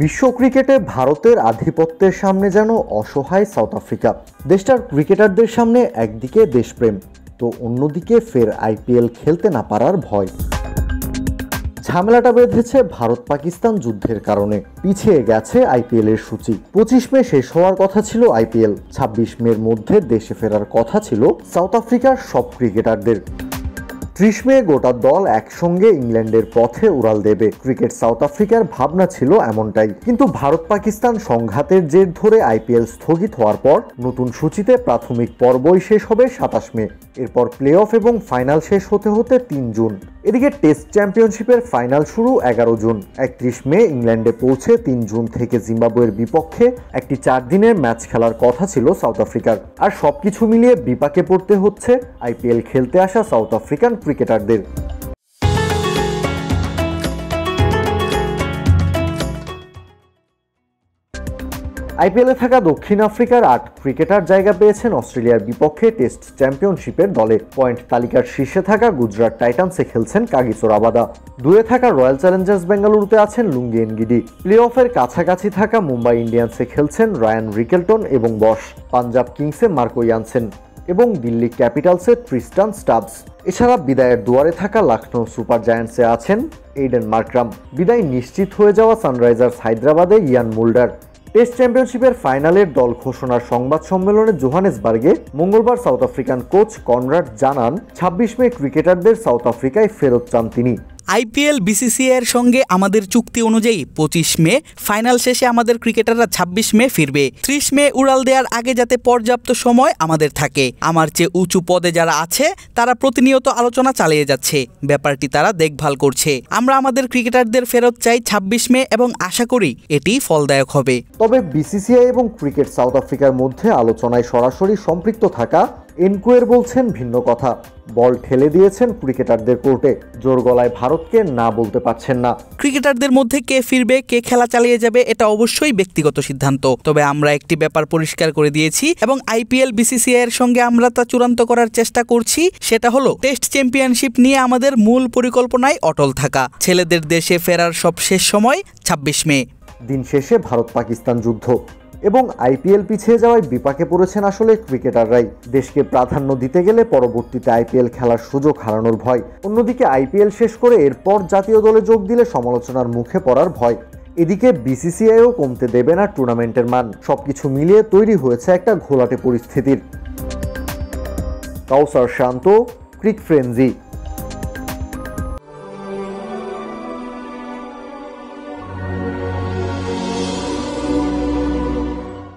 বিশ্ব ক্রিকেটে ভারতের আধিপত্যের সামনে যেন অসহায় সাউথ আফ্রিকা। দেশটার ক্রিকেটারদের সামনে একদিকে দেশপ্রেম, তো অন্যদিকে ফের আইপিএল খেলতে না পারার ভয়। ঝামেলাটা বেঁধেছে ভারত পাকিস্তান যুদ্ধের কারণে। পিছিয়ে গেছে আইপিএল এর সূচি। 25 মে শেষ হওয়ার কথা ছিল আইপিএল। 26 মের মধ্যে দেশে ফেরার কথা ছিল সাউথ আফ্রিকার সব ক্রিকেটারদের। 30 মে গোটা দল একসঙ্গে ইংল্যান্ডের পথে উড়াল দেবে। ক্রিকেট সাউথ আফ্রিকার ভাবনা ছিল এমনটাই, কিন্তু ভারত পাকিস্তান সংঘাতের জের ধরে আইপিএল স্থগিত হওয়ার পর নতুন সূচিতে প্রাথমিক পর্বই শেষ হবে 27 মে। এরপর প্লে অফ এবং ফাইনাল শেষ হতে হতে 3 জুন। এদিকে টেস্ট চ্যাম্পিয়নশিপের ফাইনাল শুরু 11 জুন। 31 মে ইংল্যান্ডে পৌঁছে 3 জুন থেকে জিম্বাবুয়ের বিপক্ষে একটি 4 দিনের ম্যাচ খেলার কথা ছিল সাউথ আফ্রিকার। আর সবকিছু মিলিয়ে বিপাকে পড়তে হচ্ছে আইপিএল খেলতে আসা সাউথ আফ্রিকান ক্রিকেটারদের। আইপিএলে থাকা দক্ষিণ আফ্রিকার 8 ক্রিকেটার জায়গা পেয়েছেন অস্ট্রেলিয়ার বিপক্ষে টেস্ট চ্যাম্পিয়নশিপের দলে। পয়েন্ট তালিকার শীর্ষে থাকা গুজরাট টাইটান্সে খেলছেন কাগিসো রাবাদা। 2-এ থাকা রয়্যাল চ্যালেঞ্জার্স বেঙ্গালুরুতে আছেন লুঙ্গি এনগিডি। প্লে অফের কাছাকাছি থাকা মুম্বাই ইন্ডিয়ান্সে খেলছেন রায়ান রিকেলটন এবং বশ। পাঞ্জাব কিংসে মার্কো ইয়ানসেন এবং দিল্লি ক্যাপিটালসে ট্রিস্টান স্টাবস। এছাড়া বিদায়ের দুয়ারে থাকা লখনৌ সুপার জায়ান্টসে আছেন এইডেন মার্ক্রাম। বিদায় নিশ্চিত হয়ে যাওয়া সানরাইজার্স হায়দ্রাবাদে ইয়ান মুল্ডার। টেস্ট চ্যাম্পিয়নশিপের ফাইনালের দল ঘোষণার সংবাদ সম্মেলনে জোহানেসবার্গে মঙ্গলবার সাউথ আফ্রিকান কোচ কনরাড জানান 26 মে ক্রিকেটারদের সাউথ আফ্রিকায় ফেরত চান তিনি। আইপিএল বিসিসিআই এর সঙ্গে আমাদের চুক্তি অনুযায়ী 25 মে ফাইনাল শেষে আমাদের ক্রিকেটাররা 26 মে ফিরবে। 30 মে উড়াল দেওয়ার আগে যাতে পর্যাপ্ত সময় আমাদের থাকে। আমার চেয়ে উঁচু পদে যারা আছে তারা প্রতিনিয়ত আলোচনা চালিয়ে যাচ্ছে, ব্যাপারটি তারা দেখভাল করছে। আমরা আমাদের ক্রিকেটারদের ফেরত চাই 26 মে এবং আশা করি এটি ফলদায়ক হবে। তবে বিসিসিআই এবং ক্রিকেট সাউথ আফ্রিকার মধ্যে আলোচনায় সরাসরি সম্পৃক্ত থাকা এনকোয়ের বলছেন ভিন্ন কথা। বল ঠেলে দিয়েছেন ক্রিকেটারদের কোর্টে। জোর গলায় ভারতকে না বলতে পারছেন না। ক্রিকেটারদের মধ্যে কে ফিরবে, কে খেলা চালিয়ে যাবে এটা অবশ্যই ব্যক্তিগত সিদ্ধান্ত। তবে আমরা একটি ব্যাপার পরিষ্কার করে দিয়েছি এবং আইপিএল বিসিসিআই এর সঙ্গে আমরা তা চূড়ান্ত করার চেষ্টা করছি। সেটা হলো টেস্ট চ্যাম্পিয়নশিপ নিয়ে আমাদের মূল পরিকল্পনায় অটল থাকা। ছেলেদের দেশে ফেরার সব শেষ সময় 26 মে। দিন শেষে ভারত পাকিস্তান যুদ্ধ এবং আইপিএল পিছিয়ে যাওয়ায় বিপাকে পড়েছেন আসলে ক্রিকেটাররাই। দেশকে প্রাধান্য দিতে গেলে পরবর্তীতে আইপিএল খেলার সুযোগ হারানোর ভয়। অন্যদিকে আইপিএল শেষ করে এরপর জাতীয় দলে যোগ দিলে সমালোচনার মুখে পড়ার ভয়। এদিকে বিসিসিআইও কমতে দেবে না টুর্নামেন্টের মান। সবকিছু মিলিয়ে তৈরি হয়েছে একটা ঘোলাটে পরিস্থিতির। কাউসার শান্ত, ক্রিক ফ্রেঞ্জি।